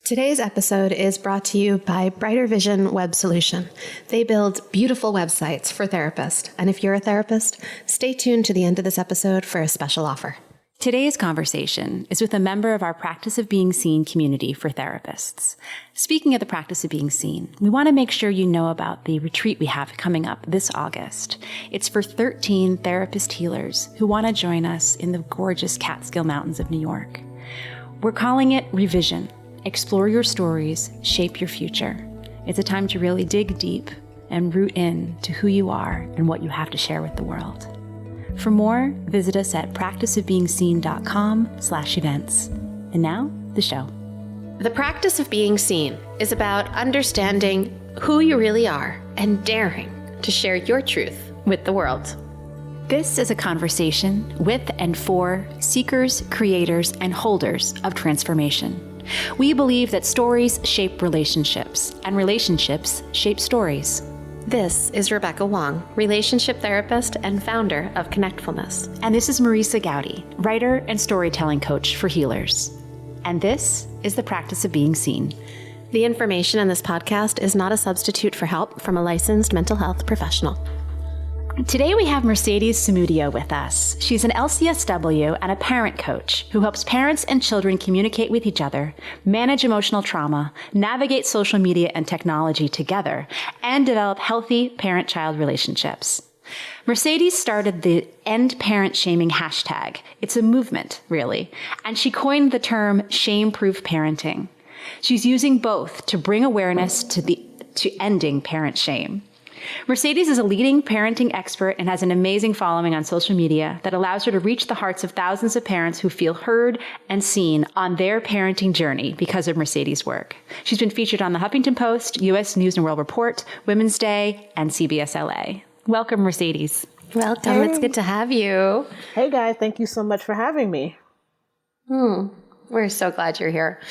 Today's episode is brought to you by Brighter Vision Web Solution. They build beautiful websites for therapists. And if you're a therapist, stay tuned to the end of this episode for a special offer. Today's conversation is with a member of our Practice of Being Seen community for therapists. Speaking of the Practice of Being Seen, we want to make sure you know about the retreat we have coming up this August. It's for 13 therapist healers who want to join us in the gorgeous Catskill Mountains of New York. We're calling it Revision. Explore your stories, shape your future. It's a time to really dig deep and root in to who you are and what you have to share with the world. For more, visit us at practiceofbeingseen.com/events. And now, the show. The Practice of Being Seen is about understanding who you really are and daring to share your truth with the world. This is a conversation with and for seekers, creators, and holders of transformation. We believe that stories shape relationships, and relationships shape stories. This is Rebecca Wong, relationship therapist and founder of Connectfulness. And this is Marisa Gowdy, writer and storytelling coach for healers. And this is the Practice of Being Seen. The information in this podcast is not a substitute for help from a licensed mental health professional. Today we have Mercedes Samudio with us. She's an LCSW and a parent coach who helps parents and children communicate with each other, manage emotional trauma, navigate social media and technology together, and develop healthy parent-child relationships. Mercedes started the End Parent Shaming hashtag. It's a movement, really, and she coined the term shame-proof parenting. She's using both to bring awareness to ending parent shame. Mercedes is a leading parenting expert and has an amazing following on social media that allows her to reach the hearts of thousands of parents who feel heard and seen on their parenting journey because of Mercedes' work. She's been featured on the Huffington Post, U.S. News and World Report, Women's Day, and CBS LA. Welcome, Mercedes. Welcome. Hey. It's good to have you. Hey, guys. Thank you so much for having me. We're so glad you're here.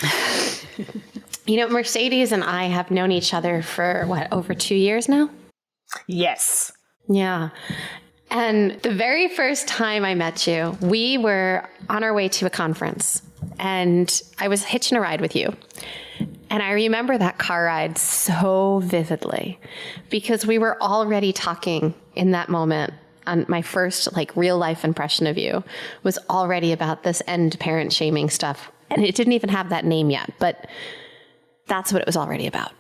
You know, Mercedes and I have known each other for, over 2 years now? Yes. Yeah. And the very first time I met you, we were on our way to a conference and I was hitching a ride with you. And I remember that car ride so vividly because we were already talking in that moment. And my first real life impression of you was already about this end parent shaming stuff. And it didn't even have that name yet, but that's what it was already about.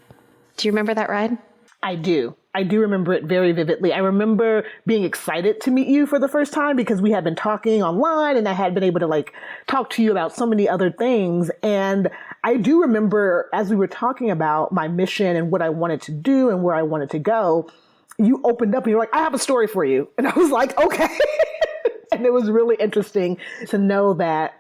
Do you remember that ride? I do. I do remember it very vividly. I remember being excited to meet you for the first time because we had been talking online and I had been able to talk to you about so many other things. And I do remember as we were talking about my mission and what I wanted to do and where I wanted to go, you opened up and you're like, I have a story for you. And I was like, okay. And it was really interesting to know that,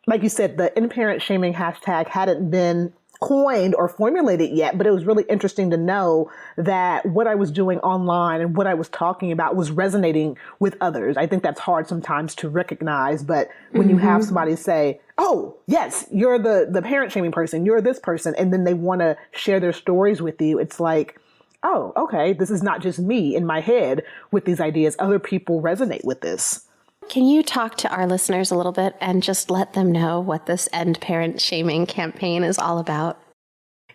like you said, the end parent shaming hashtag hadn't been coined or formulated yet, but it was really interesting to know that what I was doing online and what I was talking about was resonating with others. I think that's hard sometimes to recognize, but when you have somebody say, oh, yes, you're the parent shaming person, you're this person, and then they want to share their stories with you, it's like, oh, okay, this is not just me in my head with these ideas. Other people resonate with this. Can you talk to our listeners a little bit and just let them know what this End Parent Shaming campaign is all about?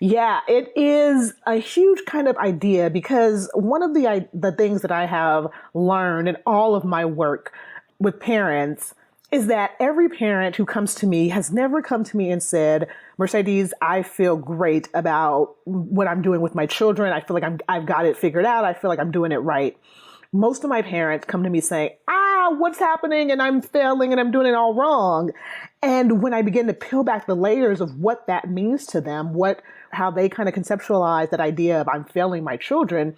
Yeah, it is a huge kind of idea because one of the things that I have learned in all of my work with parents is that every parent who comes to me has never come to me and said, Mercedes, I feel great about what I'm doing with my children. I feel like I've got it figured out. I feel like I'm doing it right. Most of my parents come to me saying, what's happening? And I'm failing and I'm doing it all wrong. And when I begin to peel back the layers of what that means to them, how they kind of conceptualize that idea of I'm failing my children,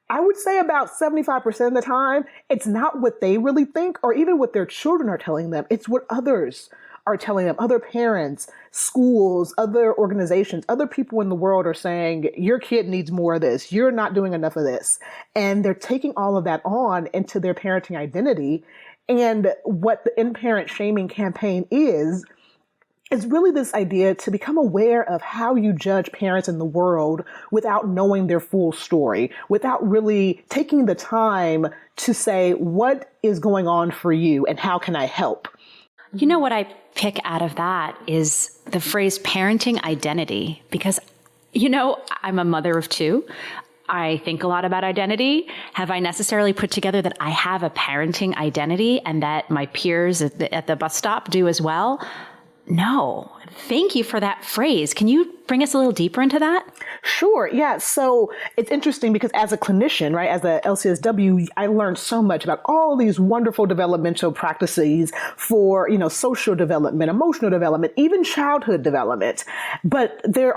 I would say about 75% of the time, it's not what they really think or even what their children are telling them. It's what others are telling them, other parents, schools, other organizations, other people in the world are saying, your kid needs more of this. You're not doing enough of this. And they're taking all of that on into their parenting identity. And what the End Parent Shaming campaign is really this idea to become aware of how you judge parents in the world without knowing their full story, without really taking the time to say, what is going on for you and how can I help? You know what I pick out of that is the phrase parenting identity, because, I'm a mother of two. I think a lot about identity. Have I necessarily put together that I have a parenting identity and that my peers at the bus stop do as well? No. Thank you for that phrase. Can you bring us a little deeper into that? Sure. Yeah. So it's interesting because as a clinician, right, as a LCSW, I learned so much about all these wonderful developmental practices for, social development, emotional development, even childhood development. But there's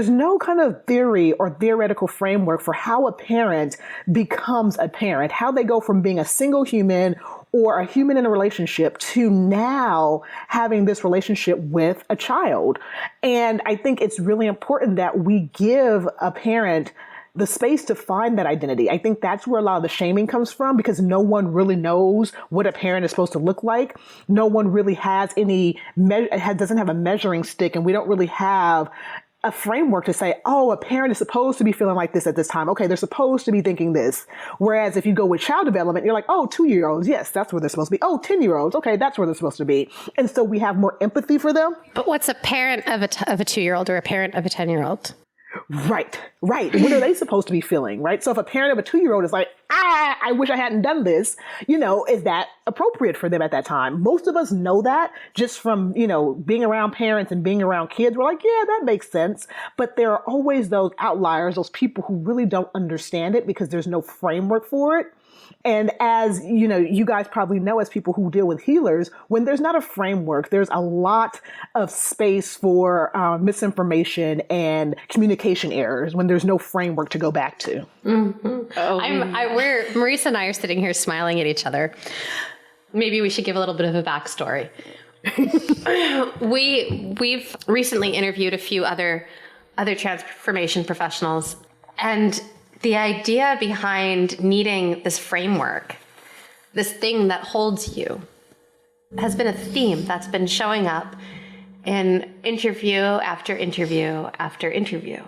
no kind of theory or theoretical framework for how a parent becomes a parent, how they go from being a single human or a human in a relationship to now having this relationship with a child. And I think it's really important that we give a parent the space to find that identity. I think that's where a lot of the shaming comes from, because no one really knows what a parent is supposed to look like. No one really has doesn't have a measuring stick, and we don't really have a framework to say, oh, a parent is supposed to be feeling like this at this time. Okay, they're supposed to be thinking this. Whereas if you go with child development, you're like, oh, 2-year-olds, yes, that's where they're supposed to be. Oh, 10-year-olds, okay, that's where they're supposed to be. And so we have more empathy for them. But what's a parent of a 2-year-old or a parent of a 10-year-old? Right. What are they supposed to be feeling, right? So if a parent of a 2-year-old is like, I wish I hadn't done this, is that appropriate for them at that time? Most of us know that just from, being around parents and being around kids. We're like, yeah, that makes sense. But there are always those outliers, those people who really don't understand it because there's no framework for it. And as you guys probably know, as people who deal with healers, when there's not a framework, there's a lot of space for misinformation and communication errors when there's no framework to go back to. Mm-hmm. Marisa and I are sitting here smiling at each other. Maybe we should give a little bit of a backstory. We've recently interviewed a few other transformation professionals, and the idea behind needing this framework, this thing that holds you, has been a theme that's been showing up in interview after interview after interview.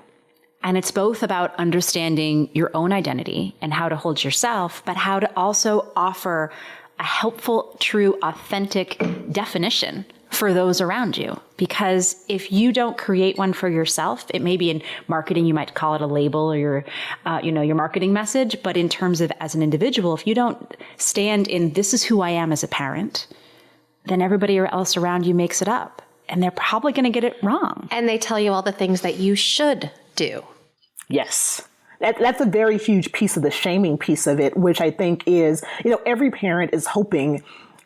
And it's both about understanding your own identity and how to hold yourself, but how to also offer a helpful, true, authentic definition for those around you. Because if you don't create one for yourself, it may be in marketing, you might call it a label or your marketing message. But in terms of as an individual, if you don't stand in, this is who I am as a parent, then everybody else around you makes it up. And they're probably going to get it wrong. And they tell you all the things that you should do. Yes. That's a very huge piece of the shaming piece of it, which I think is, every parent is hoping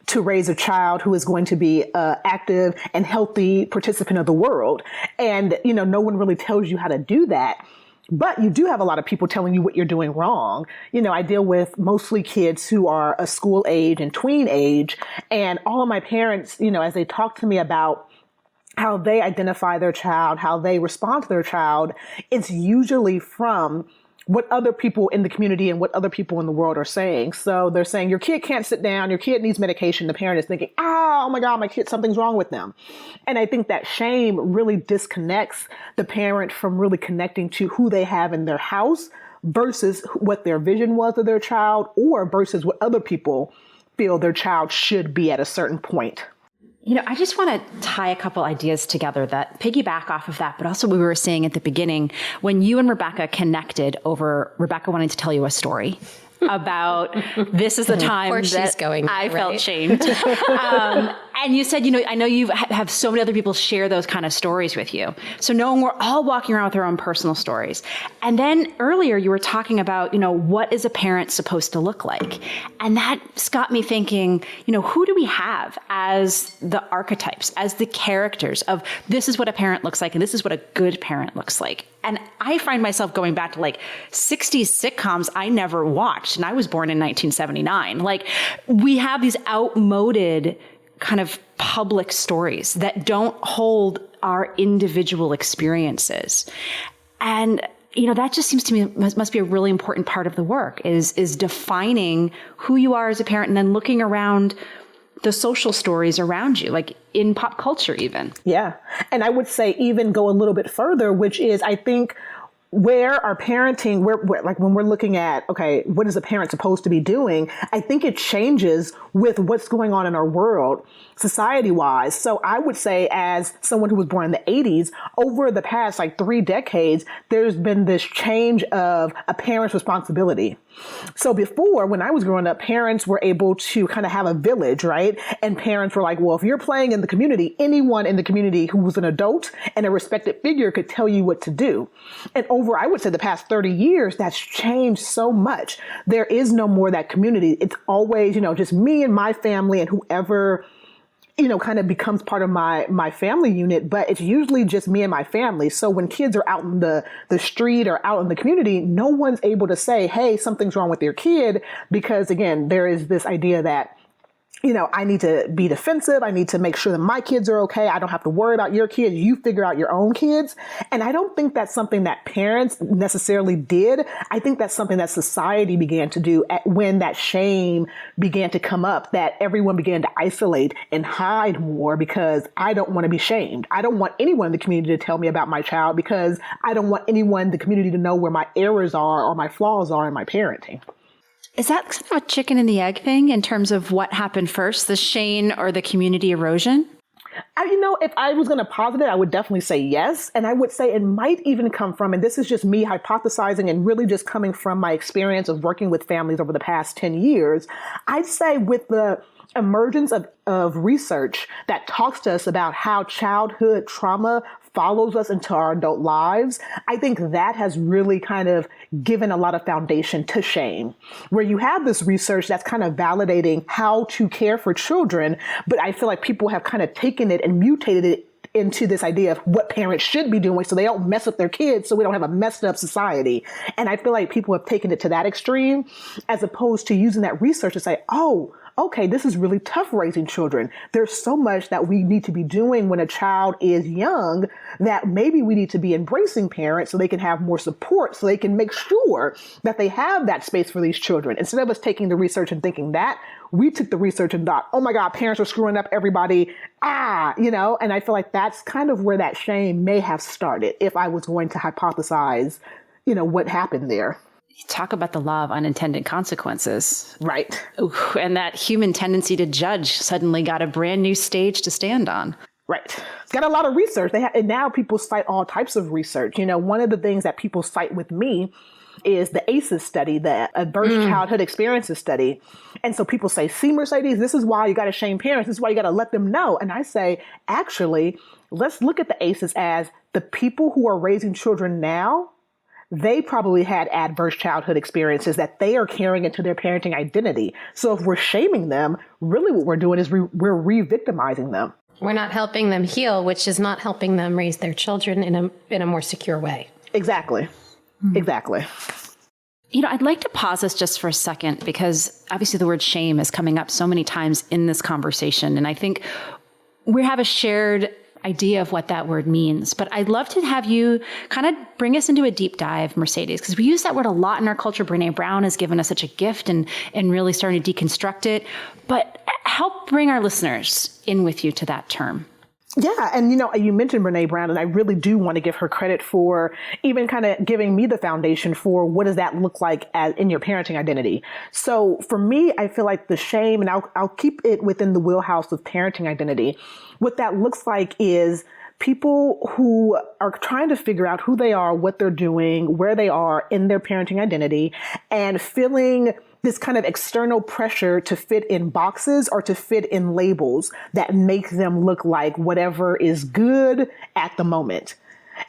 to raise a child who is going to be an active and healthy participant of the world. And, no one really tells you how to do that. But you do have a lot of people telling you what you're doing wrong. I deal with mostly kids who are a school age and tween age. And all of my parents, as they talk to me about how they identify their child, how they respond to their child, it's usually from what other people in the community and what other people in the world are saying. So they're saying your kid can't sit down, your kid needs medication. The parent is thinking, oh my God, my kid, something's wrong with them. And I think that shame really disconnects the parent from really connecting to who they have in their house versus what their vision was of their child, or versus what other people feel their child should be at a certain point. I just want to tie a couple ideas together that piggyback off of that, but also what we were saying at the beginning, when you and Rebecca connected over Rebecca wanting to tell you a story about this is the time that I felt shamed. And you said, I know you have so many other people share those kind of stories with you. So knowing we're all walking around with our own personal stories. And then earlier you were talking about, what is a parent supposed to look like? And that got me thinking, who do we have as the archetypes, as the characters of this is what a parent looks like and this is what a good parent looks like? And I find myself going back to 60s sitcoms I never watched. And I was born in 1979. We have these outmoded kind of public stories that don't hold our individual experiences. And, that just seems to me must be a really important part of the work is defining who you are as a parent and then looking around the social stories around you, in pop culture even. Yeah. And I would say even go a little bit further, which is, I think, where our parenting, where like when we're looking at, okay, what is a parent supposed to be doing? I think it changes with what's going on in our world, society wise. So I would say, as someone who was born in the 80s, over the past like 3 decades, there's been this change of a parent's responsibility. So before, when I was growing up, parents were able to kind of have a village, right? And parents were like, well, if you're playing in the community, anyone in the community who was an adult and a respected figure could tell you what to do. And over, I would say, the past 30 years, that's changed so much. There is no more that community. It's always, just me and my family and whoever kind of becomes part of my family unit, but it's usually just me and my family. So when kids are out in the street or out in the community, no one's able to say, hey, something's wrong with your kid, because again, there is this idea that I need to be defensive. I need to make sure that my kids are okay. I don't have to worry about your kids. You figure out your own kids. And I don't think that's something that parents necessarily did. I think that's something that society began to do when that shame began to come up, that everyone began to isolate and hide more because I don't want to be shamed. I don't want anyone in the community to tell me about my child because I don't want anyone in the community to know where my errors are or my flaws are in my parenting. Is that kind of a chicken and the egg thing in terms of what happened first, the shame or the community erosion? If I was going to posit it, I would definitely say yes. And I would say it might even come from, and this is just me hypothesizing and really just coming from my experience of working with families over the past 10 years, I'd say with the emergence of research that talks to us about how childhood trauma follows us into our adult lives, I think that has really kind of given a lot of foundation to shame, where you have this research that's kind of validating how to care for children, but I feel like people have kind of taken it and mutated it into this idea of what parents should be doing so they don't mess up their kids, so we don't have a messed up society. And I feel like people have taken it to that extreme as opposed to using that research to say, oh, okay, this is really tough raising children. There's so much that we need to be doing when a child is young that maybe we need to be embracing parents so they can have more support, so they can make sure that they have that space for these children. Instead of us taking the research and thinking that, we took the research and thought, oh my God, parents are screwing up everybody. And I feel like that's kind of where that shame may have started if I was going to hypothesize, what happened there. Talk about the law of unintended consequences. Right. Ooh, and that human tendency to judge suddenly got a brand new stage to stand on. Right. It's got a lot of research. And now people cite all types of research. One of the things that people cite with me is the ACEs study, the Adverse Childhood Experiences study. And so people say, see, Mercedes, this is why you got to shame parents. This is why you got to let them know. And I say, actually, let's look at the ACEs as the people who are raising children now. They probably had adverse childhood experiences that they are carrying into their parenting identity. So if we're shaming them, really what we're doing is we're re-victimizing them. We're not helping them heal, which is not helping them raise their children in a more secure way. Exactly. Exactly. I'd like to pause this just for a second because obviously the word shame is coming up so many times in this conversation. And I think we have a shared idea of what that word means. But I'd love to have you kind of bring us into a deep dive, Mercedes, because we use that word a lot in our culture. Brene Brown has given us such a gift and really starting to deconstruct it. But help bring our listeners in with you to that term. Yeah. And, you mentioned Brene Brown, and I really do want to give her credit for even kind of giving me the foundation for what does that look like in your parenting identity. So for me, I feel like the shame, and I'll keep it within the wheelhouse of parenting identity. What that looks like is people who are trying to figure out who they are, what they're doing, where they are in their parenting identity, and feeling this kind of external pressure to fit in boxes or to fit in labels that make them look like whatever is good at the moment.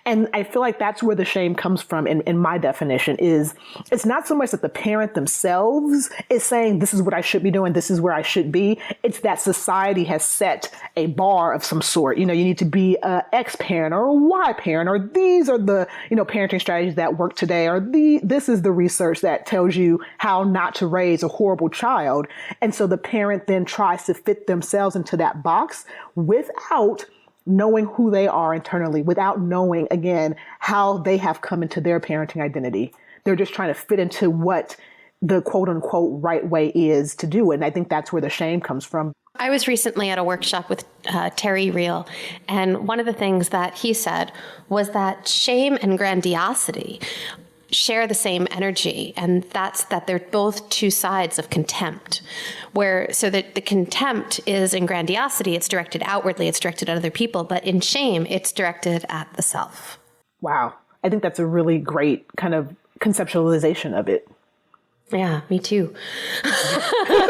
And I feel like that's where the shame comes from in my definition is it's not so much that the parent themselves is saying, this is what I should be doing, this is where I should be. It's that society has set a bar of some sort. You need to be a X parent or a Y parent, or these are the, parenting strategies that work today, or this is the research that tells you how not to raise a horrible child. And so the parent then tries to fit themselves into that box without knowing who they are internally, without knowing, again, how they have come into their parenting identity. They're just trying to fit into what the quote unquote right way is to do it. And I think that's where the shame comes from. I was recently at a workshop with Terry Reel, and one of the things that he said was that shame and grandiosity share the same energy, and that's that they're both two sides of contempt, so that the contempt is in grandiosity, it's directed outwardly, it's directed at other people, but in shame, it's directed at the self. Wow. I think that's a really great kind of conceptualization of it. Yeah, me too. I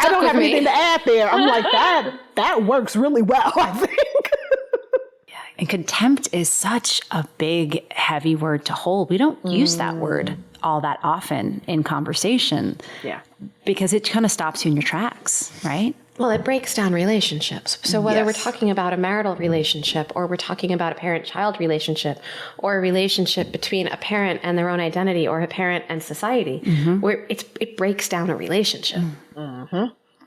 don't have anything to add there. I'm like, that works really well, I think. And contempt is such a big, heavy word to hold. We don't use that word all that often in conversation. Yeah. Because it kind of stops you in your tracks, right? Well, it breaks down relationships. So whether we're talking about a marital relationship, or we're talking about a parent-child relationship, or a relationship between a parent and their own identity, or a parent and society, it breaks down a relationship.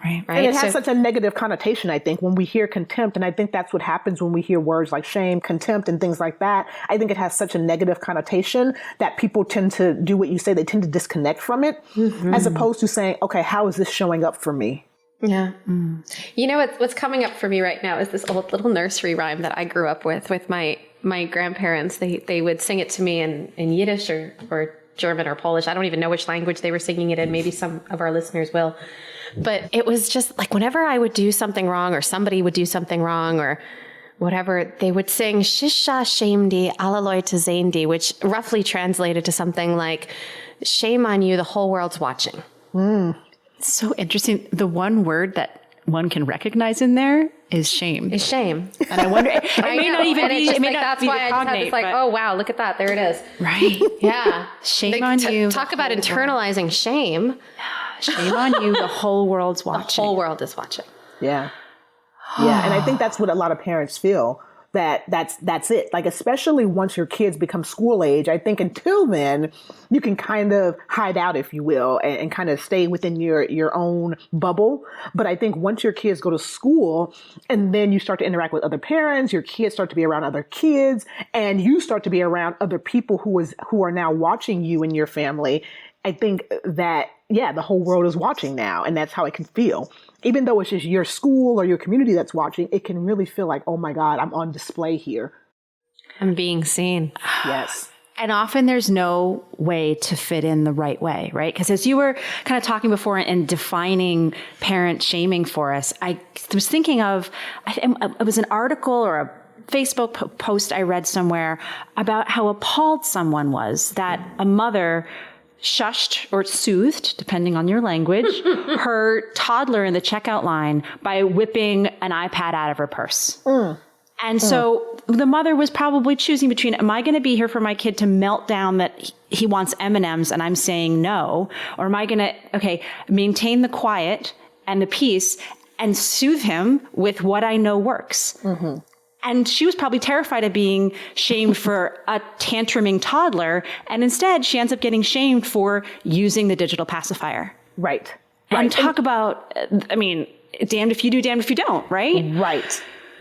Right. And it has such a negative connotation, I think, when we hear contempt. And I think that's what happens when we hear words like shame, contempt, and things like that. I think it has such a negative connotation that people tend to do what you say. They tend to disconnect from it, as opposed to saying, okay, how is this showing up for me? Yeah. You know, what's coming up for me right now is this old little nursery rhyme that I grew up with my grandparents. They would sing it to me in Yiddish or German or Polish. I don't even know which language they were singing it in. Maybe some of our listeners will. But it was just like whenever I would do something wrong, or somebody would do something wrong, or whatever, they would sing Shisha Shamedi Alle Leute sehen die, which roughly translated to something like, shame on you, the whole world's watching. It's so interesting. The one word that one can recognize in there is shame. Is shame. And I wonder, it may not even be, it may not that's be why the I just have this like, oh wow, look at that, there it is. Right. Yeah. Shame on you. Talk about internalizing shame. Shame on you, the whole world's watching. The whole world is watching. Yeah. Yeah. And I think that's what a lot of parents feel, that's it. Like, especially once your kids become school age, I think until then you can kind of hide out, if you will, and kind of stay within your own bubble. But I think once your kids go to school and then you start to interact with other parents, your kids start to be around other kids, and you start to be around other people who are now watching you and your family, I think that, the whole world is watching now, and that's how it can feel. Even though it's just your school or your community that's watching, it can really feel like, oh my God, I'm on display here. I'm being seen. Yes. And often there's no way to fit in the right way, right? Because as you were kind of talking before and defining parent shaming for us, I was thinking of, it was an article or a Facebook post I read somewhere about how appalled someone was that a mother shushed or soothed, depending on your language, her toddler in the checkout line by whipping an iPad out of her purse. And so the mother was probably choosing between, am I going to be here for my kid to melt down that he wants M&Ms and I'm saying no? Or am I going to, maintain the quiet and the peace and soothe him with what I know works? And she was probably terrified of being shamed for a tantruming toddler. And instead, she ends up getting shamed for using the digital pacifier. Right. And talk about, damned if you do, damned if you don't, right?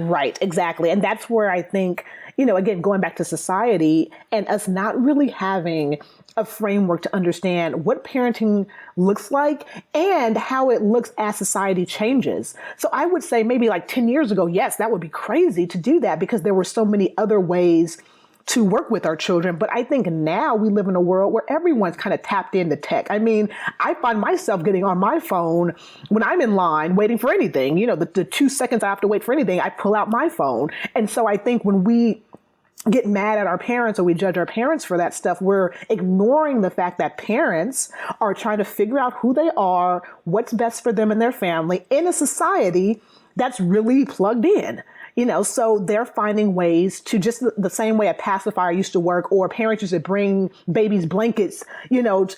Right. Exactly. And that's where I think, again, going back to society and us not really having a framework to understand what parenting looks like and how it looks as society changes. So I would say maybe like 10 years ago, yes, that would be crazy to do that because there were so many other ways to work with our children. But I think now we live in a world where everyone's kind of tapped into tech. I mean, I find myself getting on my phone when I'm in line waiting for anything. The 2 seconds I have to wait for anything, I pull out my phone. And so I think when we get mad at our parents or we judge our parents for that stuff, we're ignoring the fact that parents are trying to figure out who they are, what's best for them and their family in a society that's really plugged in. So they're finding ways to, just the same way a pacifier used to work, or parents used to bring babies' blankets,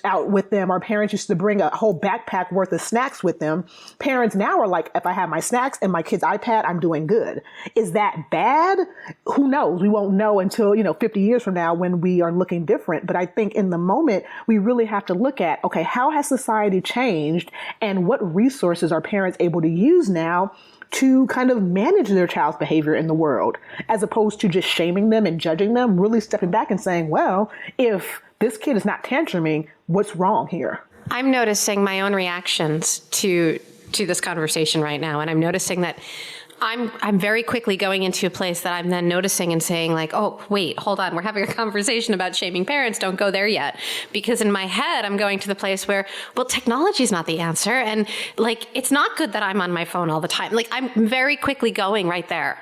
out with them, or parents used to bring a whole backpack worth of snacks with them. Parents now are like, if I have my snacks and my kid's iPad, I'm doing good. Is that bad? Who knows? We won't know until, 50 years from now when we are looking different. But I think in the moment, we really have to look at, okay, how has society changed and what resources are parents able to use now to kind of manage their child's behavior in the world, as opposed to just shaming them and judging them, really stepping back and saying, well, if this kid is not tantruming, what's wrong here? I'm noticing my own reactions to to this conversation right now, and I'm noticing that I'm very quickly going into a place that I'm then noticing and saying like, oh, wait, hold on. We're having a conversation about shaming parents. Don't go there yet. Because in my head, I'm going to the place where, well, technology is not the answer. And like, it's not good that I'm on my phone all the time. Like, I'm very quickly going right there.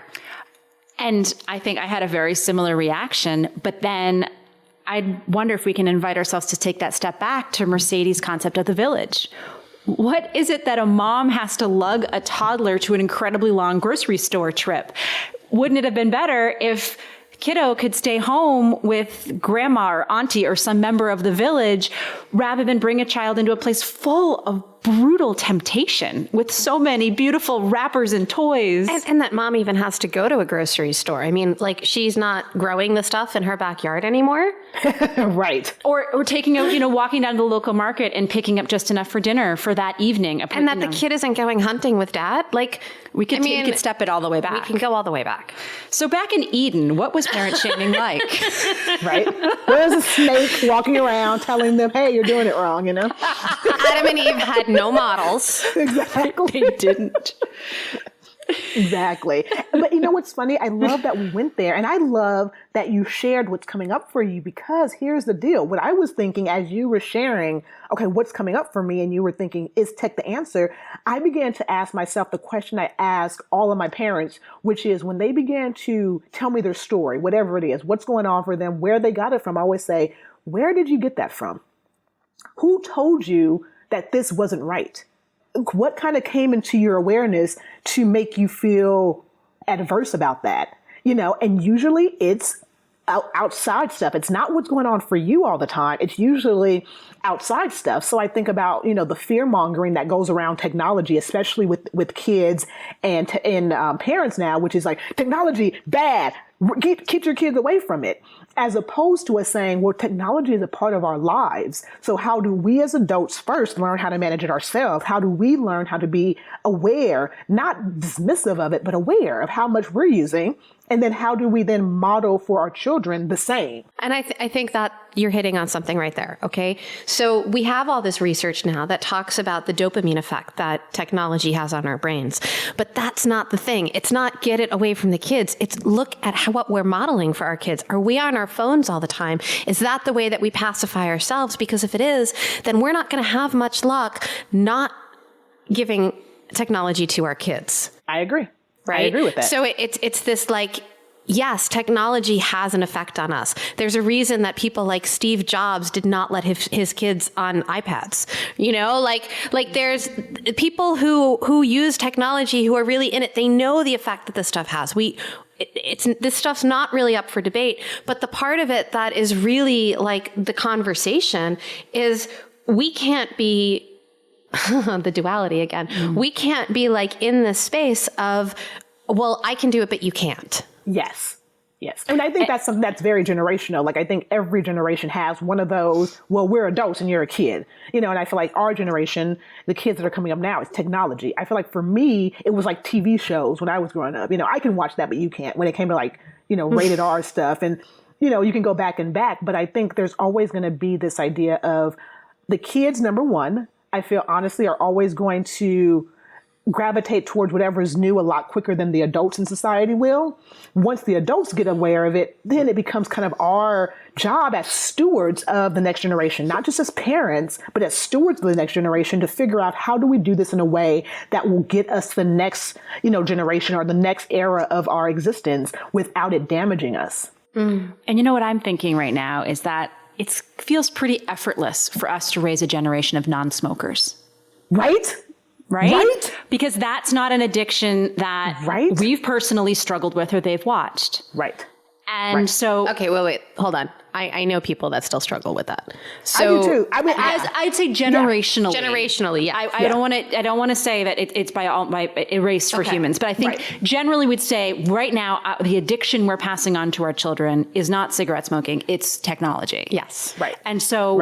And I think I had a very similar reaction, but then I wonder if we can invite ourselves to take that step back to Mercedes' concept of the village. What is it that a mom has to lug a toddler to an incredibly long grocery store trip? Wouldn't it have been better if kiddo could stay home with grandma or auntie or some member of the village rather than bring a child into a place full of brutal temptation with so many beautiful wrappers and toys? And that mom even has to go to a grocery store. I mean, like, she's not growing the stuff in her backyard anymore. Right. Or taking a, walking down to the local market and picking up just enough for dinner for that evening. And that the kid isn't going hunting with dad. Like, we could step it all the way back. We can go all the way back. So back in Eden, what was parent shaming like? Right. There's a snake walking around telling them, hey, you're doing it wrong, Adam and Eve had no models. Exactly. They didn't. Exactly. But you know what's funny? I love that we went there, and I love that you shared what's coming up for you, because here's the deal. What I was thinking as you were sharing, okay, what's coming up for me, and you were thinking, is tech the answer? I began to ask myself the question I ask all of my parents, which is when they began to tell me their story, whatever it is, what's going on for them, where they got it from, I always say, where did you get that from? Who told you that this wasn't right? What kind of came into your awareness to make you feel adverse about that? And usually it's outside stuff. It's not what's going on for you all the time. It's usually outside stuff. So I think about, the fear mongering that goes around technology, especially with kids and parents now, which is like, technology, bad, keep your kids away from it. As opposed to us saying, well, technology is a part of our lives. So how do we as adults first learn how to manage it ourselves? How do we learn how to be aware, not dismissive of it, but aware of how much we're using? And then how do we then model for our children the same? And I think that you're hitting on something right there. Okay. So we have all this research now that talks about the dopamine effect that technology has on our brains, but that's not the thing. It's not get it away from the kids. It's look at what we're modeling for our kids. Are we on our phones all the time? Is that the way that we pacify ourselves? Because if it is, then we're not going to have much luck not giving technology to our kids. I agree. Right? I agree with that. So it's this like, yes, technology has an effect on us. There's a reason that people like Steve Jobs did not let his kids on iPads. Like there's people who use technology who are really in it. They know the effect that this stuff has. This stuff's not really up for debate, but the part of it that is really like the conversation is we can't be the duality again. Mm. We can't be like in this space of, well, I can do it, but you can't. Yes. And I think that's something that's very generational. Like, I think every generation has one of those, well, we're adults and you're a kid, and I feel like our generation, the kids that are coming up now, it's technology. I feel like for me, it was like TV shows when I was growing up. I can watch that, but you can't, when it came to like, rated R stuff, and, you can go back and back. But I think there's always going to be this idea of the kids, number one, I feel honestly are always going to gravitate towards whatever is new a lot quicker than the adults in society will. Once the adults get aware of it, then it becomes kind of our job as stewards of the next generation, not just as parents, but as stewards of the next generation to figure out how do we do this in a way that will get us the next, generation or the next era of our existence without it damaging us. Mm. And what I'm thinking right now is that it feels pretty effortless for us to raise a generation of non-smokers. Right? Because that's not an addiction that we've personally struggled with or they've watched. Right. And so... Okay, wait, hold on. I know people that still struggle with that. So, I do too. I mean, I'd say generationally. Yeah. Generationally, yeah. I don't want to say that it's by erased for humans, but I think generally we'd say right now the addiction we're passing on to our children is not cigarette smoking, it's technology. Yes. Right. And so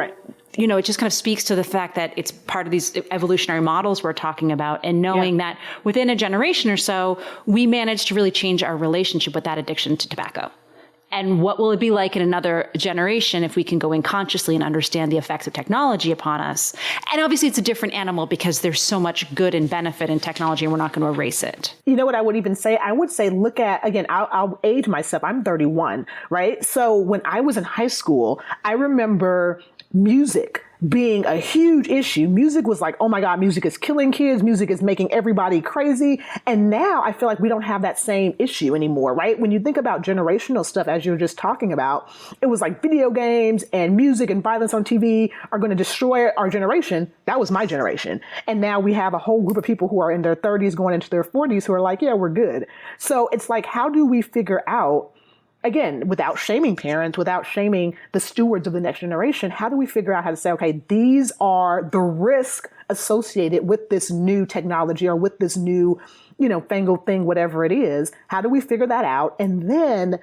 it just kind of speaks to the fact that it's part of these evolutionary models we're talking about, and knowing that within a generation or so, we managed to really change our relationship with that addiction to tobacco. And what will it be like in another generation if we can go in consciously and understand the effects of technology upon us? And obviously it's a different animal because there's so much good and benefit in technology and we're not going to erase it. You know what I would even say? I would say, look at, again, I'll age myself. I'm 31, right? So when I was in high school, I remember music being a huge issue. Music was like, oh my God, music is killing kids. Music is making everybody crazy. And now I feel like we don't have that same issue anymore, right? When you think about generational stuff, as you were just talking about, it was like video games and music and violence on TV are going to destroy our generation. That was my generation. And now we have a whole group of people who are in their 30s going into their 40s who are like, yeah, we're good. So it's like, how do we figure out, again, without shaming parents, without shaming the stewards of the next generation, how do we figure out how to say, okay, these are the risk associated with this new technology or with this new, fangled thing, whatever it is? How do we figure that out? And then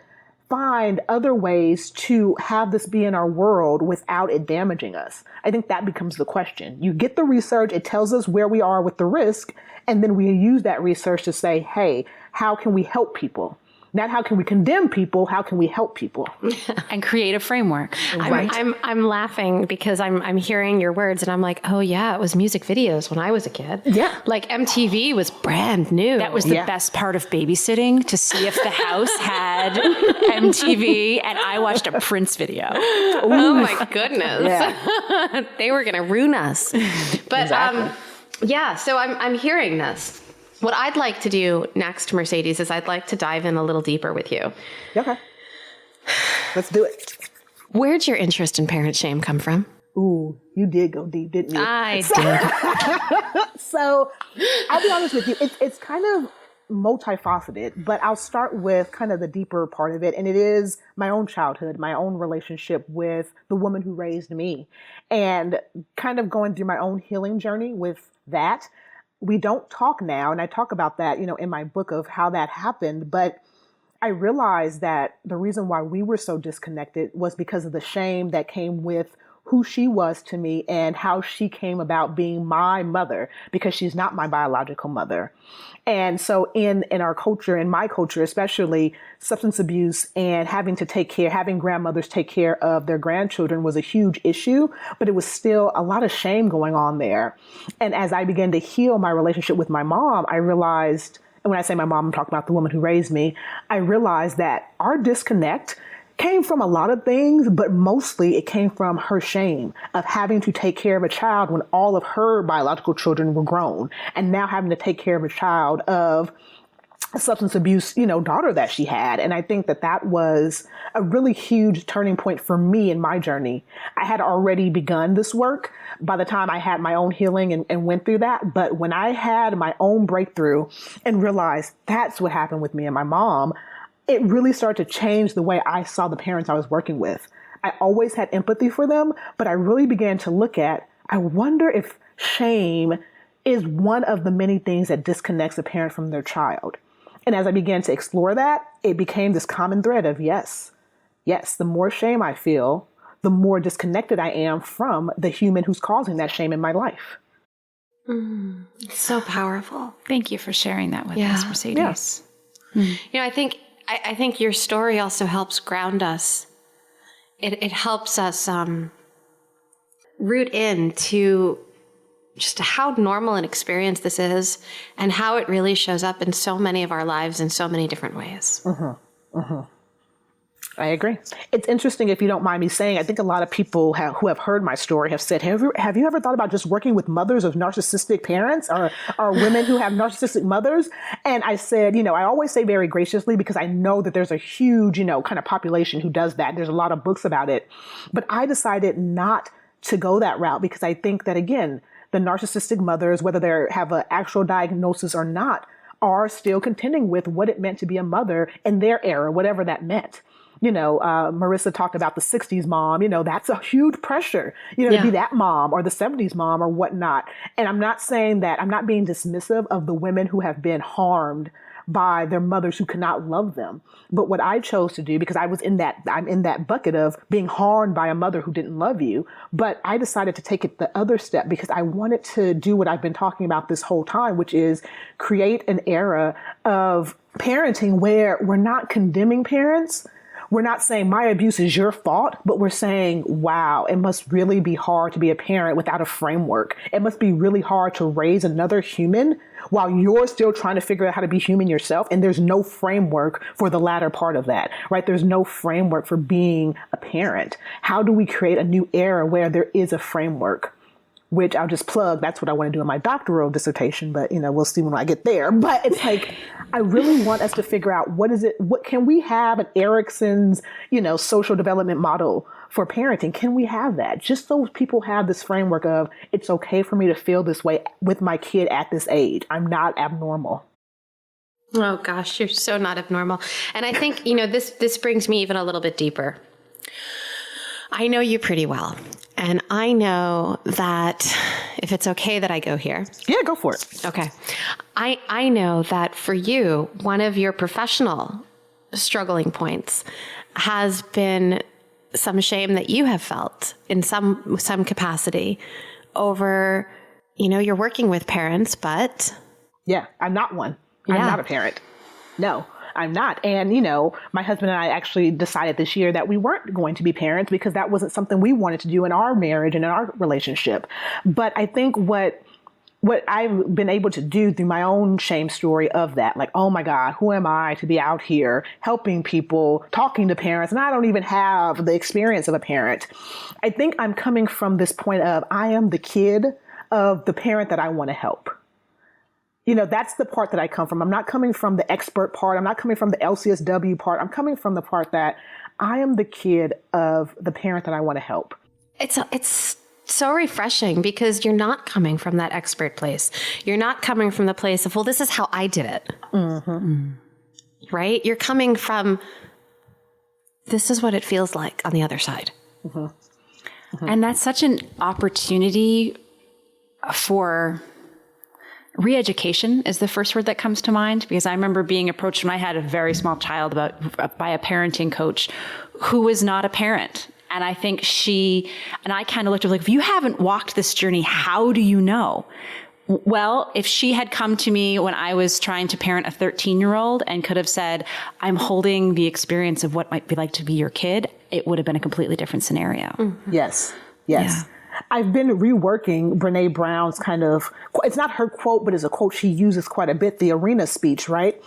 find other ways to have this be in our world without it damaging us? I think that becomes the question. You get the research, it tells us where we are with the risk, and then we use that research to say, hey, how can we help people? Not how can we condemn people, how can we help people? And create a framework. Right. I'm laughing because I'm hearing your words and I'm like, oh yeah, it was music videos when I was a kid. Yeah. Like MTV was brand new. That was the best part of babysitting, to see if the house had MTV, and I watched a Prince video. Oh my goodness. Yeah. They were going to ruin us. But Exactly. so I'm hearing this. What I'd like to do next, Mercedes, is I'd like to dive in a little deeper with you. Okay. Let's do it. Where'd your interest in parent shame come from? Ooh, you did go deep, didn't you? I did. So I'll be honest with you, it's kind of multifaceted, but I'll start with kind of the deeper part of it. And it is my own childhood, my own relationship with the woman who raised me, and kind of going through my own healing journey with that. We don't talk now, and I talk about that, in my book of how that happened, but I realized that the reason why we were so disconnected was because of the shame that came with who she was to me and how she came about being my mother, because she's not my biological mother. And so in our culture, in my culture especially, substance abuse and having grandmothers take care of their grandchildren was a huge issue, but it was still a lot of shame going on there. And as I began to heal my relationship with my mom, I realized, and when I say my mom, I'm talking about the woman who raised me, I realized that our disconnect came from a lot of things, but mostly it came from her shame of having to take care of a child when all of her biological children were grown, and now having to take care of a child of a substance abuse, daughter that she had. And I think that was a really huge turning point for me in my journey. I had already begun this work by the time I had my own healing and went through that. But when I had my own breakthrough and realized that's what happened with me and my mom, it really started to change the way I saw the parents I was working with. I always had empathy for them, but I really began to look at, I wonder if shame is one of the many things that disconnects a parent from their child. And as I began to explore that, it became this common thread of yes, the more shame I feel, the more disconnected I am from the human who's causing that shame in my life. It's so powerful. Thank you for sharing that with us, Mercedes. Yeah. I think your story also helps ground us. It helps us root into just how normal an experience this is and how it really shows up in so many of our lives in so many different ways. I agree. It's interesting, if you don't mind me saying, I think a lot of people who have heard my story have said, have you ever thought about just working with mothers of narcissistic parents or women who have narcissistic mothers? And I said, I always say very graciously, because I know that there's a huge, kind of population who does that. There's a lot of books about it. But I decided not to go that route because I think that, again, the narcissistic mothers, whether they have an actual diagnosis or not, are still contending with what it meant to be a mother in their era, whatever that meant. Marissa talked about the 60s mom, that's a huge pressure, to be that mom, or the 70s mom or whatnot. And I'm not saying that, I'm not being dismissive of the women who have been harmed by their mothers who could not love them. But what I chose to do, because I'm in that bucket of being harmed by a mother who didn't love you, but I decided to take it the other step because I wanted to do what I've been talking about this whole time, which is create an era of parenting where we're not condemning parents. we're not saying my abuse is your fault, but we're saying, wow, it must really be hard to be a parent without a framework. It must be really hard to raise another human while you're still trying to figure out how to be human yourself. And there's no framework for the latter part of that, right? There's no framework for being a parent. How do we create a new era where there is a framework? Which I'll just plug, that's what I want to do in my doctoral dissertation, but we'll see when I get there. But it's like, I really want us to figure out what can we have an Erickson's, social development model for parenting? Can we have that? Just so people have this framework of, it's okay for me to feel this way with my kid at this age. I'm not abnormal. Oh gosh, you're so not abnormal. And I think, this brings me even a little bit deeper. I know you pretty well. And I know that if it's okay that I go here. Yeah, go for it. Okay. I know that for you, one of your professional struggling points has been some shame that you have felt in some capacity over, you're working with parents, but. Yeah, I'm not one. Yeah. I'm not a parent. No. I'm not. And, my husband and I actually decided this year that we weren't going to be parents because that wasn't something we wanted to do in our marriage and in our relationship. But I think what I've been able to do through my own shame story of that, like, oh my God, who am I to be out here helping people, talking to parents, and I don't even have the experience of a parent. I think I'm coming from this point of, I am the kid of the parent that I want to help. That's the part that I come from. I'm not coming from the expert part. I'm not coming from the LCSW part. I'm coming from the part that I am the kid of the parent that I want to help. It's so refreshing because you're not coming from that expert place. You're not coming from the place of, well, this is how I did it. Mm-hmm. Right? You're coming from, this is what it feels like on the other side. Mm-hmm. Mm-hmm. And that's such an opportunity for re-education is the first word that comes to mind, because I remember being approached when I had a very small child by a parenting coach who was not a parent. And I think she and I kind of looked at her like, if you haven't walked this journey, how do you know? Well, if she had come to me when I was trying to parent a 13-year-old and could have said, I'm holding the experience of what might be like to be your kid, it would have been a completely different scenario. Mm-hmm. Yes. Yeah. I've been reworking Brene Brown's it's not her quote, but it's a quote she uses quite a bit, the arena speech, right?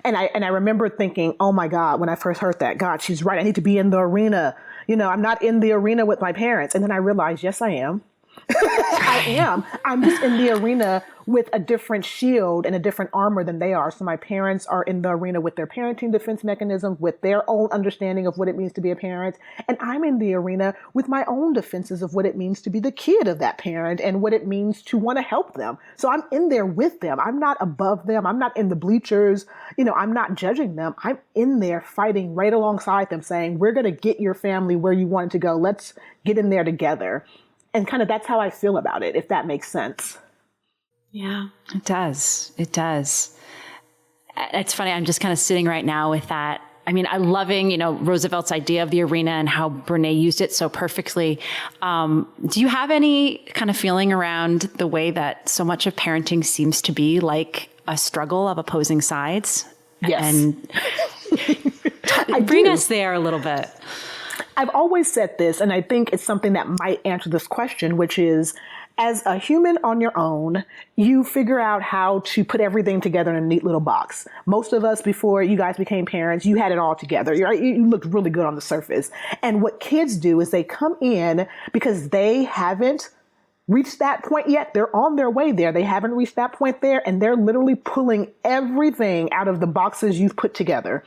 And I remember thinking, oh my God, when I first heard that, God, she's right. I need to be in the arena. I'm not in the arena with my parents. And then I realized, yes, I am. I am. I'm just in the arena with a different shield and a different armor than they are. So my parents are in the arena with their parenting defense mechanisms, with their own understanding of what it means to be a parent. And I'm in the arena with my own defenses of what it means to be the kid of that parent and what it means to want to help them. So I'm in there with them. I'm not above them. I'm not in the bleachers. I'm not judging them. I'm in there fighting right alongside them, saying, we're going to get your family where you want it to go. Let's get in there together. And that's how I feel about it, if that makes sense. Yeah, it does. It does. It's funny. I'm just kind of sitting right now with that. I mean, I'm loving, Roosevelt's idea of the arena and how Brene used it so perfectly. Do you have any kind of feeling around the way that so much of parenting seems to be like a struggle of opposing sides? Yes. And bring us there a little bit. I've always said this, and I think it's something that might answer this question, which is, as a human on your own, you figure out how to put everything together in a neat little box. Most of us, before you guys became parents, you had it all together. You looked really good on the surface. And what kids do is they come in because they haven't reached that point yet. They're on their way there. They haven't reached that point there, and they're literally pulling everything out of the boxes you've put together.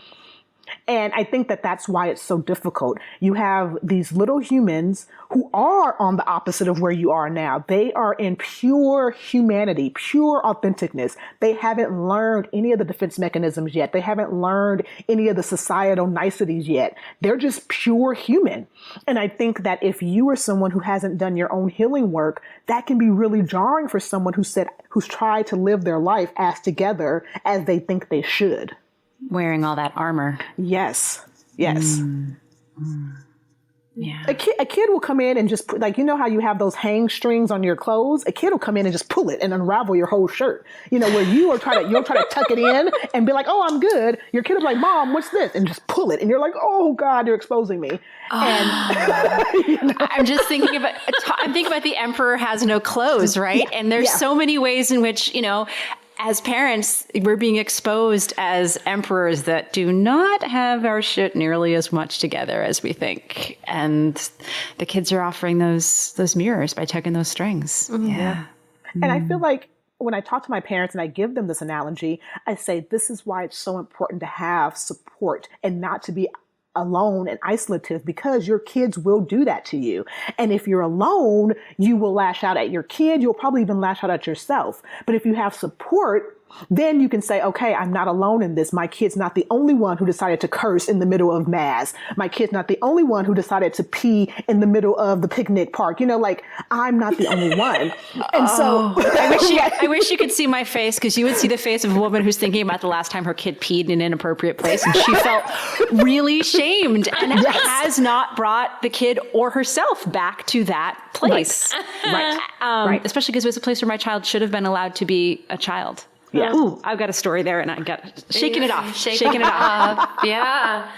And I think that's why it's so difficult. You have these little humans who are on the opposite of where you are now. They are in pure humanity, pure authenticness. They haven't learned any of the defense mechanisms yet. They haven't learned any of the societal niceties yet. They're just pure human. And I think that if you are someone who hasn't done your own healing work, that can be really jarring for someone who's tried to live their life as together as they think they should. Wearing all that armor. Yes. Yes. Yeah. A kid will come in and just put, like, you know how you have those hang strings on your clothes? A kid will come in and just pull it and unravel your whole shirt. You know, where you'll try to tuck it in and be like, oh, I'm good. Your kid will be like, Mom, what's this? And just pull it. And you're like, oh God, you're exposing me. And you know? I'm thinking about the emperor has no clothes, right? Yeah. And there's so many ways in which, you know, as parents, we're being exposed as emperors that do not have our shit nearly as much together as we think. And the kids are offering those mirrors by tugging those strings. Mm-hmm. Yeah. And I feel like when I talk to my parents and I give them this analogy, I say, this is why it's so important to have support and not to be alone and isolative, because your kids will do that to you. And if you're alone, you will lash out at your kid. You'll probably even lash out at yourself. But if you have support, then you can say, okay, I'm not alone in this. My kid's not the only one who decided to curse in the middle of mass. My kid's not the only one who decided to pee in the middle of the picnic park. You know, like, I'm not the only one. And so I wish you could see my face, because you would see the face of a woman who's thinking about the last time her kid peed in an inappropriate place, and she felt really shamed and has not brought the kid or herself back to that place. Right. Especially because it was a place where my child should have been allowed to be a child. Yeah. Ooh, I've got a story there, and I got shaking it off. Yeah.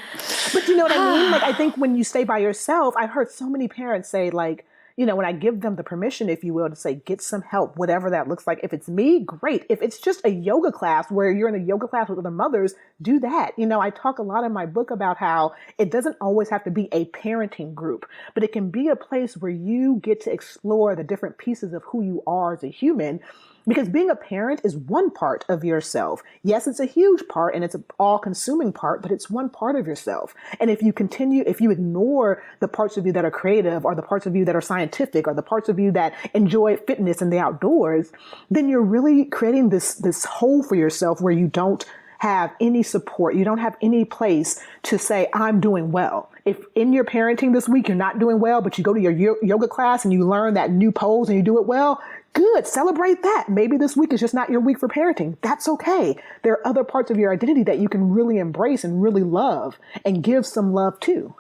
But you know what I mean? Like, I think when you stay by yourself, I've heard so many parents say, like, you know, when I give them the permission, if you will, to say, get some help, whatever that looks like. If it's me, great. If it's just a yoga class where you're in a yoga class with other mothers, do that. You know, I talk a lot in my book about how it doesn't always have to be a parenting group, but it can be a place where you get to explore the different pieces of who you are as a human. Because being a parent is one part of yourself. Yes, it's a huge part and it's an all-consuming part, but it's one part of yourself. And if you ignore the parts of you that are creative, or the parts of you that are scientific, or the parts of you that enjoy fitness and the outdoors, then you're really creating this hole for yourself where you don't have any support. You don't have any place to say, I'm doing well. If in your parenting this week, you're not doing well, but you go to your yoga class and you learn that new pose and you do it well, good. Celebrate that. Maybe this week is just not your week for parenting. That's okay. There are other parts of your identity that you can really embrace and really love and give some love to.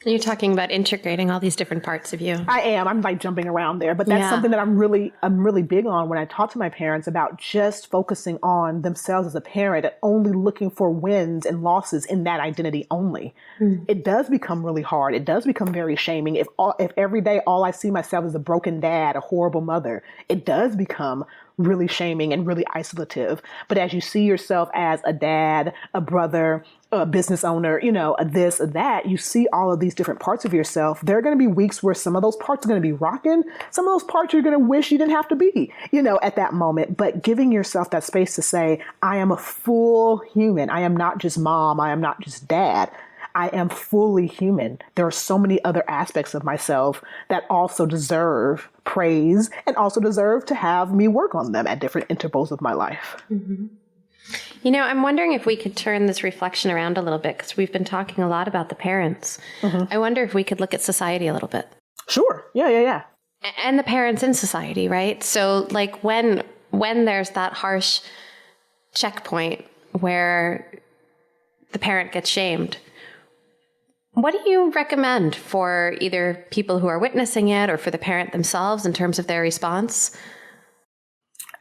You're talking about integrating all these different parts of you. I am. I'm like jumping around there, but that's something that I'm really big on when I talk to my parents about just focusing on themselves as a parent and only looking for wins and losses in that identity only. It does become really hard. It does become very shaming. If every day all I see myself is a broken dad, a horrible mother, it does become really shaming and really isolative. But as you see yourself as a dad, a brother, a business owner, you know, a this, a that, you see all of these different parts of yourself. There are going to be weeks where some of those parts are going to be rocking. Some of those parts you're going to wish you didn't have to be, you know, at that moment. But giving yourself that space to say, I am a full human. I am not just mom. I am not just dad. I am fully human. There are so many other aspects of myself that also deserve praise and also deserve to have me work on them at different intervals of my life. Mm-hmm. You know, I'm wondering if we could turn this reflection around a little bit, because we've been talking a lot about the parents. I wonder if we could look at society a little bit. Sure. Yeah. And the parents in society, right? So like when there's that harsh checkpoint where the parent gets shamed, what do you recommend for either people who are witnessing it or for the parent themselves in terms of their response?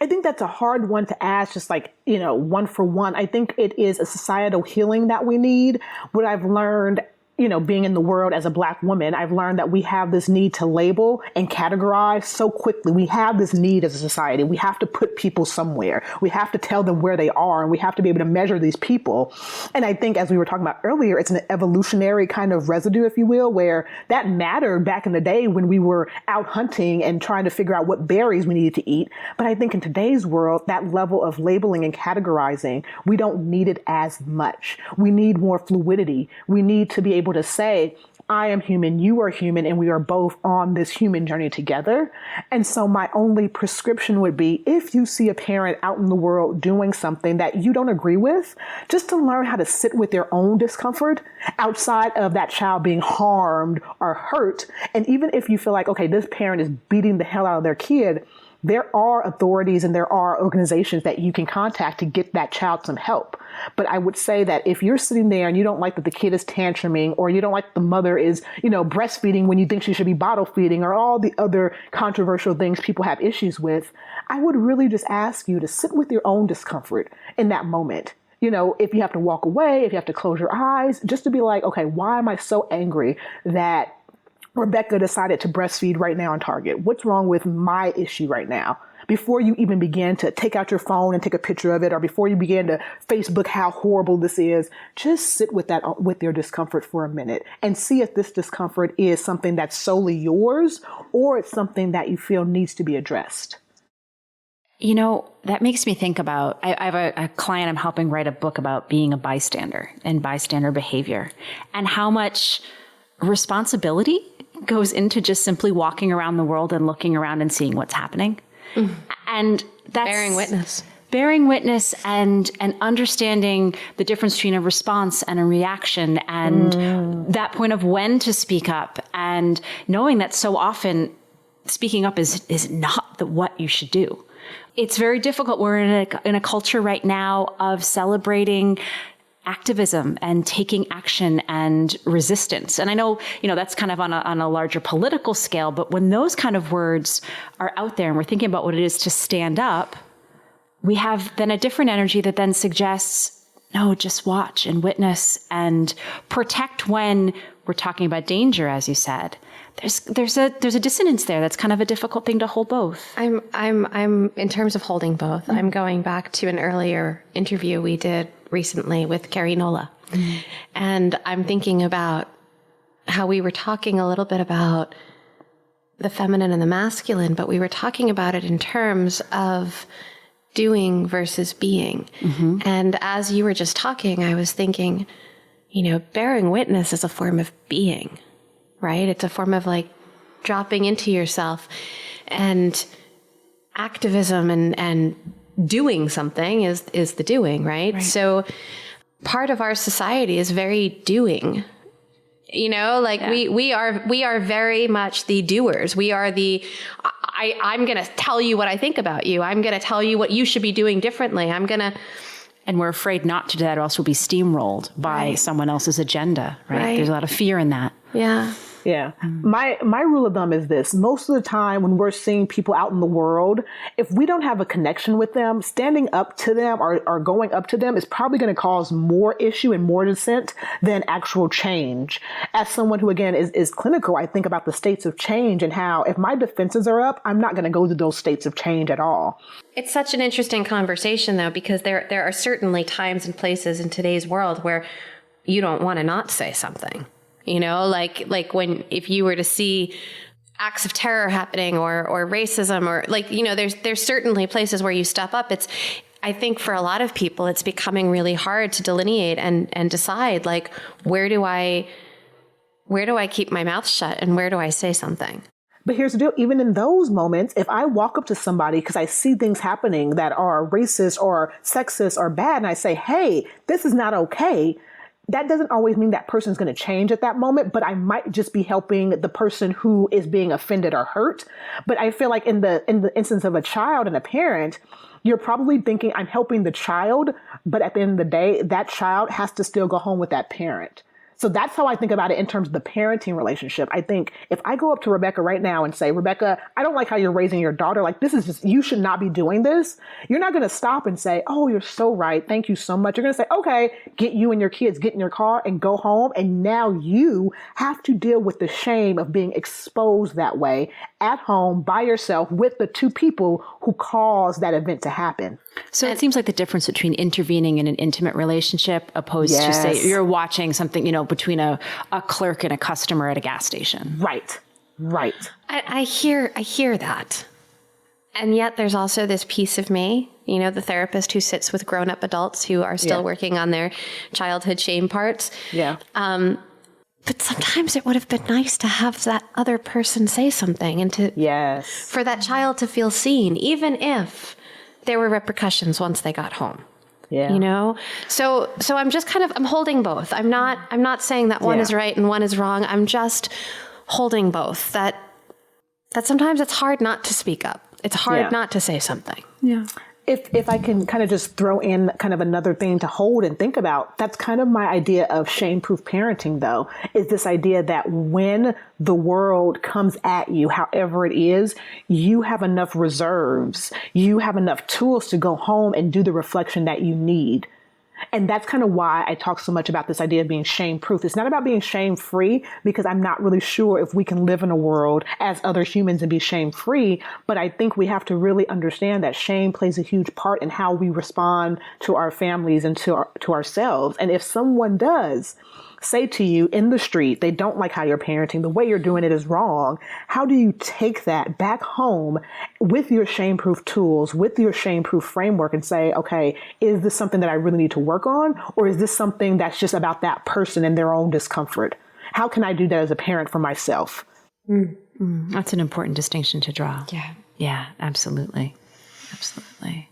I think that's a hard one to ask, just like, you know, one for one. I think it is a societal healing that we need. What I've learned, you know, being in the world as a Black woman, I've learned that we have this need to label and categorize so quickly. We have this need as a society. We have to put people somewhere. We have to tell them where they are, and we have to be able to measure these people. And I think, as we were talking about earlier, it's an evolutionary kind of residue, if you will, where that mattered back in the day when we were out hunting and trying to figure out what berries we needed to eat. But I think in today's world, that level of labeling and categorizing, we don't need it as much. We need more fluidity. We need to be able to say, I am human, you are human, and we are both on this human journey together. And so my only prescription would be, if you see a parent out in the world doing something that you don't agree with, just to learn how to sit with their own discomfort outside of that child being harmed or hurt. And even if you feel like, okay, this parent is beating the hell out of their kid, there are authorities and there are organizations that you can contact to get that child some help. But I would say that if you're sitting there and you don't like that the kid is tantruming, or you don't like the mother is, breastfeeding when you think she should be bottle feeding, or all the other controversial things people have issues with, I would really just ask you to sit with your own discomfort in that moment. If you have to walk away, if you have to close your eyes, just to be like, okay, why am I so angry that Rebecca decided to breastfeed right now in Target? What's wrong with my issue right now? Before you even begin to take out your phone and take a picture of it, or before you begin to Facebook how horrible this is, just sit with that, with your discomfort for a minute and see if this discomfort is something that's solely yours or it's something that you feel needs to be addressed. That makes me think about, I have a client I'm helping write a book about being a bystander and bystander behavior, and how much responsibility goes into just simply walking around the world and looking around and seeing what's happening. Mm-hmm. And that's bearing witness and understanding the difference between a response and a reaction, and that point of when to speak up, and knowing that so often speaking up is not what you should do. It's very difficult. We're in a culture right now of celebrating activism and taking action and resistance. And I know, that's kind of on a larger political scale, but when those kind of words are out there and we're thinking about what it is to stand up, we have then a different energy that then suggests, no, just watch and witness and protect when we're talking about danger, as you said. There's a dissonance there. That's kind of a difficult thing to hold both. I'm in terms of holding both. Mm-hmm. I'm going back to an earlier interview we did recently with Carrie Nola. Mm-hmm. And I'm thinking about how we were talking a little bit about the feminine and the masculine, but we were talking about it in terms of doing versus being. Mm-hmm. And as you were just talking, I was thinking, bearing witness is a form of being, right? It's a form of dropping into yourself, and activism and doing something is the doing, right? So part of our society is very doing, we are very much the doers. We are I'm going to tell you what I think about you. I'm going to tell you what you should be doing differently. And we're afraid not to do that, or else we'll be steamrolled by someone else's agenda, right? There's a lot of fear in that. Yeah. Yeah. My rule of thumb is this. Most of the time when we're seeing people out in the world, if we don't have a connection with them, standing up to them or going up to them is probably going to cause more issue and more dissent than actual change. As someone who, again, is clinical, I think about the states of change and how if my defenses are up, I'm not going to go to those states of change at all. It's such an interesting conversation, though, because there are certainly times and places in today's world where you don't want to not say something. Like when, if you were to see acts of terror happening or racism or there's certainly places where you step up. I think for a lot of people, it's becoming really hard to delineate and decide where do I keep my mouth shut and where do I say something? But here's the deal. Even in those moments, if I walk up to somebody because I see things happening that are racist or sexist or bad, and I say, hey, this is not okay, that doesn't always mean that person's going to change at that moment, but I might just be helping the person who is being offended or hurt. But I feel like in the instance of a child and a parent, you're probably thinking I'm helping the child, but at the end of the day, that child has to still go home with that parent. So that's how I think about it in terms of the parenting relationship. I think if I go up to Rebecca right now and say, Rebecca, I don't like how you're raising your daughter. This is just, you should not be doing this. You're not going to stop and say, oh, you're so right. Thank you so much. You're going to say, okay, get you and your kids, get in your car and go home. And now you have to deal with the shame of being exposed that way at home by yourself with the two people who caused that event to happen. So it seems like the difference between intervening in an intimate relationship opposed to, say, you're watching something, between a clerk and a customer at a gas station. Right. I hear that. And yet there's also this piece of me, the therapist who sits with grown-up adults who are still working on their childhood shame parts. Yeah. But sometimes it would have been nice to have that other person say something and for that child to feel seen, even if there were repercussions once they got home. Yeah. So I'm just I'm holding both. I'm not saying that one is right and one is wrong. I'm just holding both. That sometimes it's hard not to speak up. It's hard Yeah. not to say something. Yeah. If I can kind of just throw in kind of another thing to hold and think about, that's kind of my idea of shame-proof parenting, though, is this idea that when the world comes at you, however it is, you have enough reserves, you have enough tools to go home and do the reflection that you need. And that's kind of why I talk so much about this idea of being shame-proof. It's not about being shame-free, because I'm not really sure if we can live in a world as other humans and be shame-free. But I think we have to really understand that shame plays a huge part in how we respond to our families and to ourselves. And if someone does say to you in the street, they don't like how you're parenting, the way you're doing it is wrong, how do you take that back home with your shame-proof tools, with your shame-proof framework, and say, okay, is this something that I really need to work on? Or is this something that's just about that person and their own discomfort? How can I do that as a parent for myself? That's an important distinction to draw. Yeah. Yeah, absolutely. Absolutely.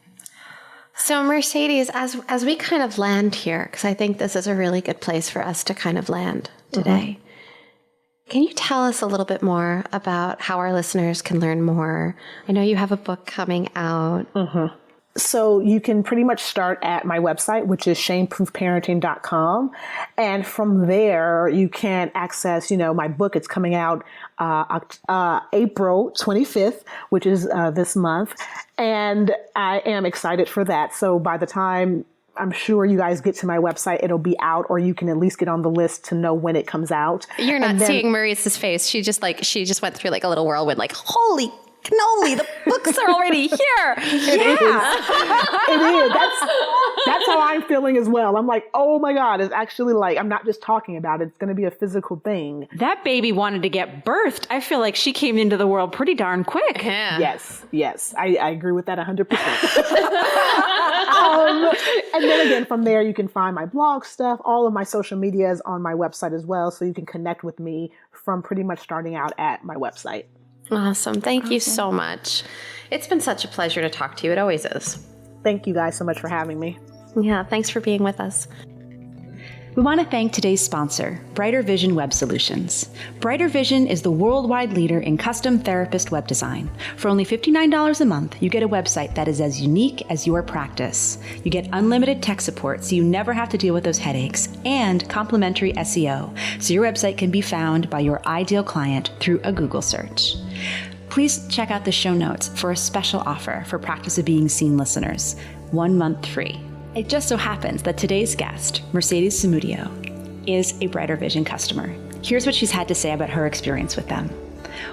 So Mercedes, as we kind of land here, because I think this is a really good place for us to kind of land today, can you tell us a little bit more about how our listeners can learn more? I know you have a book coming out. So you can pretty much start at my website, which is shameproofparenting.com. And from there, you can access, my book. It's coming out April 25th, which is this month. And I am excited for that. So by the time I'm sure you guys get to my website, it'll be out, or you can at least get on the list to know when it comes out. You're not seeing Maurice's face. She just went through like a little whirlwind, like, holy cannoli, the books are already here. It is. That's how I'm feeling as well. I'm like, oh my God, it's actually like, I'm not just talking about it. It's going to be a physical thing. That baby wanted to get birthed. I feel like she came into the world pretty darn quick. Yeah. Yes. I agree with that 100%. And then again, from there, you can find my blog stuff, all of my social media is on my website as well. So you can connect with me from pretty much starting out at my website. Awesome. Thank you so much. It's been such a pleasure to talk to you. It always is. Thank you guys so much for having me. Yeah. Thanks for being with us. We want to thank today's sponsor, Brighter Vision Web Solutions. Brighter Vision is the worldwide leader in custom therapist web design. For only $59 a month, you get a website that is as unique as your practice. You get unlimited tech support so you never have to deal with those headaches, and complimentary SEO, so your website can be found by your ideal client through a Google search. Please check out the show notes for a special offer for Practice of Being Seen listeners, 1 month free. It just so happens that today's guest, Mercedes Samudio, is a Brighter Vision customer. Here's what she's had to say about her experience with them.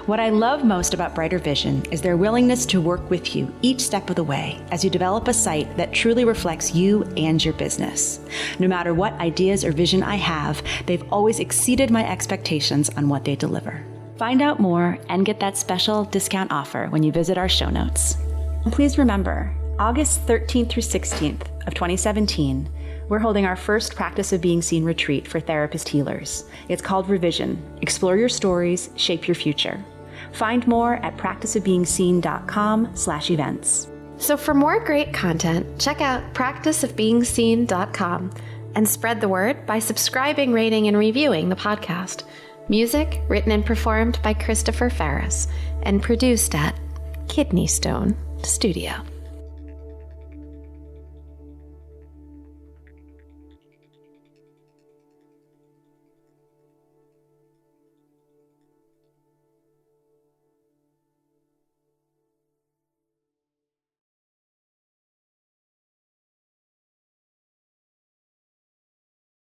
What I love most about Brighter Vision is their willingness to work with you each step of the way as you develop a site that truly reflects you and your business. No matter what ideas or vision I have, they've always exceeded my expectations on what they deliver. Find out more and get that special discount offer when you visit our show notes. And please remember, August 13th through 16th of 2017, we're holding our first Practice of Being Seen retreat for therapist healers. It's called Revision. Explore your stories, shape your future. Find more at practiceofbeingseen.com/events. So for more great content, check out practiceofbeingseen.com and spread the word by subscribing, rating, and reviewing the podcast. Music written and performed by Christopher Ferris and produced at Kidney Stone Studio.